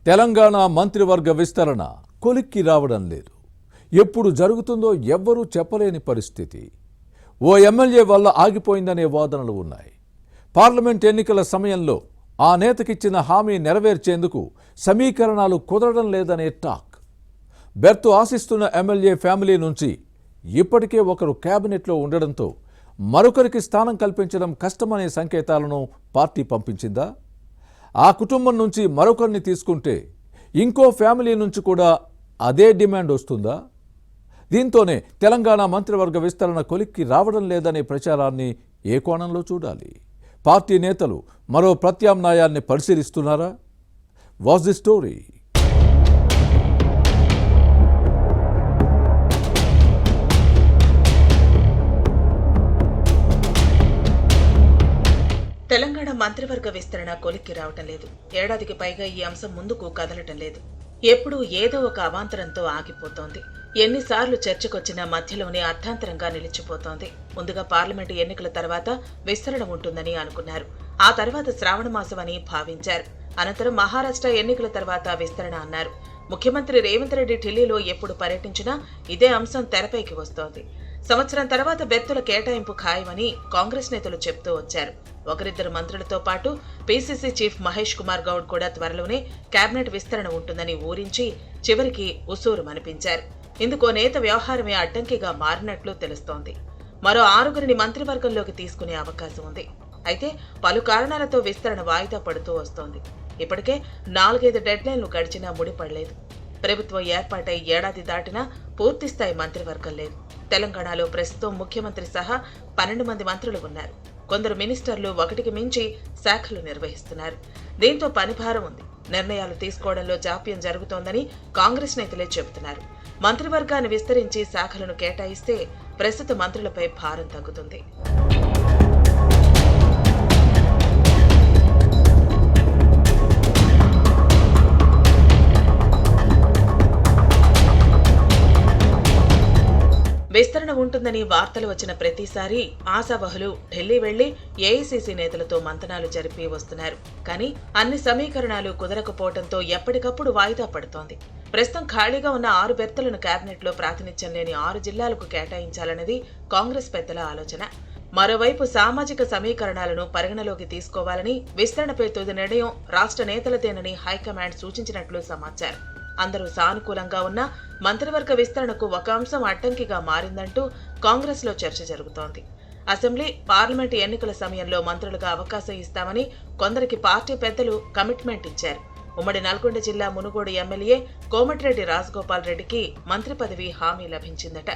తెలంగాణ మంత్రివర్గ విస్తరణ కొలిక్కి రావడం లేదు. ఎప్పుడు జరుగుతుందో ఎవ్వరూ చెప్పలేని పరిస్థితి. ఓ ఎమ్మెల్యే వల్ల ఆగిపోయిందనే వాదనలు ఉన్నాయి. పార్లమెంట్ ఎన్నికల సమయంలో ఆ నేతకిచ్చిన హామీ నెరవేర్చేందుకు సమీకరణాలు కుదరడం లేదనే టాక్. బెర్తు ఆశిస్తున్న ఎమ్మెల్యే ఫ్యామిలీ నుంచి ఇప్పటికే ఒకరు కేబినెట్లో ఉండడంతో మరొకరికి స్థానం కల్పించడం కష్టమనే సంకేతాలను పార్టీ పంపించిందా? ఆ కుటుంబం నుంచి మరొకరిని తీసుకుంటే ఇంకో ఫ్యామిలీ నుంచి కూడా అదే డిమాండ్ వస్తుందా? దీంతోనే తెలంగాణ మంత్రివర్గ విస్తరణ కొలిక్కి రావడం లేదనే ప్రచారాన్ని ఏ కోణంలో చూడాలి? పార్టీ నేతలు మరో ప్రత్యామ్నాయాన్ని పరిశీలిస్తున్నారా? What's the story? తెలంగాణ మంత్రివర్గ విస్తరణ కొలిక్కి రావటం లేదు. ఏడాదికి పైగా ఈ అంశం ముందుకు కదలటం లేదు. ఎప్పుడూ ఏదో ఒక అవాంతరంతో ఆగిపోతోంది. ఎన్నిసార్లు చర్చకొచ్చినా మధ్యలోనే అర్థాంతరంగా నిలిచిపోతోంది. ముందుగా పార్లమెంటు ఎన్నికల తర్వాత విస్తరణ ఉంటుందని అనుకున్నారు. ఆ తర్వాత శ్రావణ మాసం అని భావించారు. అనంతరం మహారాష్ట్ర ఎన్నికల తర్వాత విస్తరణ అన్నారు. ముఖ్యమంత్రి రేవంత్ రెడ్డి ఢిల్లీలో ఎప్పుడు పర్యటించినా ఇదే అంశం తెరపైకి వస్తోంది. సంవత్సరం తర్వాత బెర్తుల కేటాయింపు ఖాయమని కాంగ్రెస్ నేతలు చెప్తూ వచ్చారు. ఒకరిద్దరు మంత్రులతో పాటు పీసీసీ చీఫ్ మహేష్ కుమార్ గౌడ్ కూడా త్వరలోనే కేబినెట్ విస్తరణ ఉంటుందని ఊరించి చివరికి ఉసూరుమనిపించారు. ఇందుకో నేత వ్యవహారమే అడ్డంకిగా మారినట్లు తెలుస్తోంది. మరో 6గురిని మంత్రివర్గంలోకి తీసుకునే అవకాశం ఉంది. అయితే పలు కారణాలతో విస్తరణ వాయిదా పడుతూ వస్తోంది. ఇప్పటికే 4-5 డెడ్లైన్లు గడిచినా ముడిపడలేదు. ప్రభుత్వం ఏర్పాటై ఏడాది దాటినా పూర్తిస్థాయి మంత్రివర్గం లేదు. తెలంగాణలో ప్రస్తుతం ముఖ్యమంత్రి సహా 12 మంది మంత్రులు ఉన్నారు. కొందరు మినిస్టర్లు 1కి మించి శాఖలు నిర్వహిస్తున్నారు. దీంతో పనిభారం ఉంది. నిర్ణయాలు తీసుకోవడంలో జాప్యం జరుగుతోందని కాంగ్రెస్ నేతలే చెబుతున్నారు. మంత్రివర్గాన్ని విస్తరించి శాఖలను కేటాయిస్తే ప్రస్తుత మంత్రులపై భారం తగ్గుతుంది. విస్తరణ ఉంటుందని వార్తలు వచ్చిన ప్రతిసారి ఆశావహులు ఢిల్లీ వెళ్లి ఏఐసీసీ నేతలతో మంతనాలు జరిపి వస్తున్నారు. కానీ అన్ని సమీకరణాలు కుదరకపోవడంతో ఎప్పటికప్పుడు వాయిదా పడుతోంది. ప్రస్తుతం ఖాళీగా ఉన్న 6 బెర్తులను కేబినెట్లో ప్రాతినిధ్యం లేని 6 జిల్లాలకు కేటాయించాలన్నది కాంగ్రెస్ పెద్దల ఆలోచన. మరోవైపు సామాజిక సమీకరణాలను పరిగణలోకి తీసుకోవాలని, విస్తరణపై తుది నిర్ణయం రాష్ట్ర నేతలదేనని హైకమాండ్ సూచించినట్లు సమాచారం. అందరూ సానుకూలంగా ఉన్న మంత్రివర్గ విస్తరణకు ఒక అంశం అడ్డంకిగా మారిందంటూ కాంగ్రెస్ లో చర్చ జరుగుతోంది. అసెంబ్లీ, పార్లమెంటు ఎన్నికల సమయంలో మంత్రులుగా అవకాశం ఇస్తామని కొందరికి పార్టీ పెద్దలు కమిట్మెంట్ ఇచ్చారు. ఉమ్మడి నల్గొండ జిల్లా మునుగోడు ఎమ్మెల్యే కోమటిరెడ్డి రాజగోపాల్ రెడ్డికి మంత్రి పదవి హామీ లభించిందట.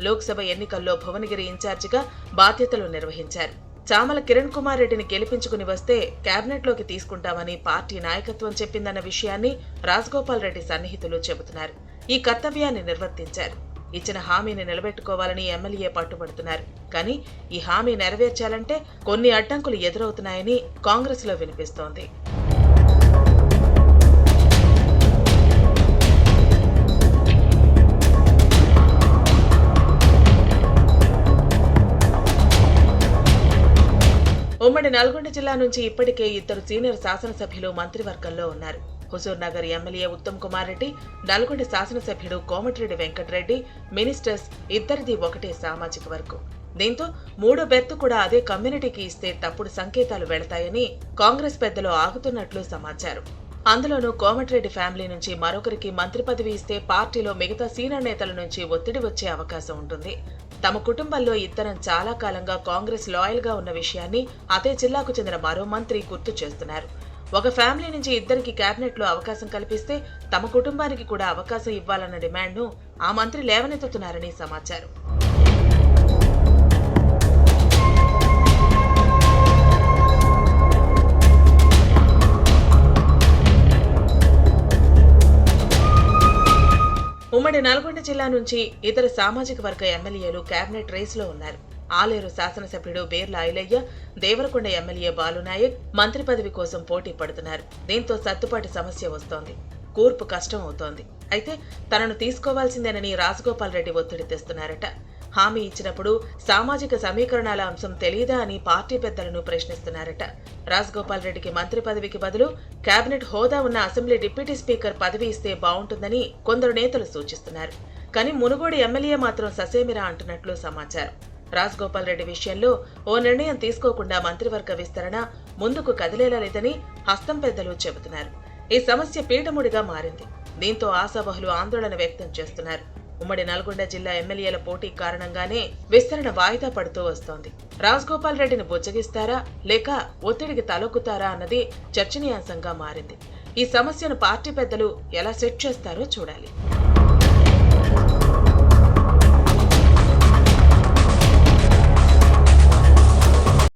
లోక్సభ ఎన్నికల్లో భువనగిరి ఇన్ఛార్జిగా బాధ్యతలు నిర్వహించారు. చామల కిరణ్ కుమార్ రెడ్డిని గెలిపించుకుని వస్తే కేబినెట్లోకి తీసుకుంటామని పార్టీ నాయకత్వం చెప్పిందన్న విషయాన్ని రాజగోపాల్ రెడ్డి సన్నిహితులు చెబుతున్నారు. ఈ కర్తవ్యాన్ని నిర్వర్తించారు. ఇచ్చిన హామీని నిలబెట్టుకోవాలని ఎమ్మెల్యే పట్టుబడుతున్నారు. కానీ ఈ హామీ నెరవేర్చాలంటే కొన్ని అడ్డంకులు ఎదురవుతున్నాయని కాంగ్రెస్ లో వినిపిస్తోంది. ఉమ్మడి నల్గొండ జిల్లా నుంచి ఇప్పటికే 2 సీనియర్ శాసనసభ్యులు మంత్రివర్గంలో ఉన్నారు. హుజూర్ నగర్ ఎమ్మెల్యే ఉత్తమ్ కుమార్ రెడ్డి, నల్గొండ శాసనసభ్యుడు కోమటిరెడ్డి వెంకటరెడ్డి మినిస్టర్స్ ఇద్దరిది ఒకటే సామాజిక వర్గం. దీంతో 3వ బెర్తు కూడా అదే కమ్యూనిటీకి ఇస్తే తప్పుడు సంకేతాలు వెళతాయని కాంగ్రెస్ పెద్దలు ఆగుతున్నట్లు సమాచారం. అందులోనూ కోమటిరెడ్డి ఫ్యామిలీ నుంచి మరొకరికి మంత్రి పదవి ఇస్తే పార్టీలో మిగతా సీనియర్ నేతల నుంచి ఒత్తిడి వచ్చే అవకాశం ఉంటుంది. తమ కుటుంబంలో ఇద్దరం చాలా కాలంగా కాంగ్రెస్ లాయల్ గా ఉన్న విషయాన్ని అదే జిల్లాకు చెందిన మరో మంత్రి గుర్తు చేస్తున్నారు. ఒక ఫ్యామిలీ నుంచి ఇద్దరికి కేబినెట్ లో అవకాశం కల్పిస్తే తమ కుటుంబానికి కూడా అవకాశం ఇవ్వాలన్న డిమాండ్ను ఆ మంత్రి లేవనెత్తుతున్నారని సమాచారం. ఉమ్మడి నల్గొండ జిల్లా నుంచి ఇతర సామాజిక వర్గ ఎమ్మెల్యేలు కేబినెట్ రేసులో ఉన్నారు. ఆలేరు శాసనసభ్యుడు బేర్ల ఐలయ్య, దేవరకొండ ఎమ్మెల్యే బాలునాయక్ మంత్రి పదవి కోసం పోటీ పడుతున్నారు. దీంతో సర్దుబాటు సమస్య వస్తోంది. కూర్పు కష్టం అవుతోంది. అయితే తనను తీసుకోవాల్సిందేనని రాజగోపాల్ రెడ్డి ఒత్తిడి తెస్తున్నారట. హామీ ఇచ్చినప్పుడు సామాజిక సమీకరణాల అంశం తెలియదా అని పార్టీ పెద్దలను ప్రశ్నిస్తున్నారట. రాజగోపాల్ రెడ్డికి మంత్రి పదవికి బదులు కేబినెట్ హోదా ఉన్న అసెంబ్లీ డిప్యూటీ స్పీకర్ పదవి ఇస్తే బాగుంటుందని కొందరు నేతలు సూచిస్తున్నారు. కానీ మునుగోడు ఎమ్మెల్యే మాత్రం ససేమిరా అంటున్నట్లు సమాచారం. రాజగోపాల్ రెడ్డి విషయంలో ఓ నిర్ణయం తీసుకోకుండా మంత్రివర్గ విస్తరణ ముందుకు కదిలేలా లేదని హస్తం పెద్దలు చెబుతున్నారు. ఈ సమస్య పీఠముడిగా మారింది. దీంతో ఆశావహులు ఆందోళన వ్యక్తం చేస్తున్నారు. ఉమ్మడి నల్గొండ జిల్లా ఎమ్మెల్యేల పోటీ కారణంగానే విస్తరణ వాయిదా పడుతూ వస్తోంది. రాజగోపాల్ రెడ్డిని బుజ్జగిస్తారా లేక ఒత్తిడికి తలొక్కుతారా అన్నది చర్చనీయాంశంగా మారింది. ఈ సమస్యను పార్టీ పెద్దలు ఎలా సెట్ చేస్తారో చూడాలి.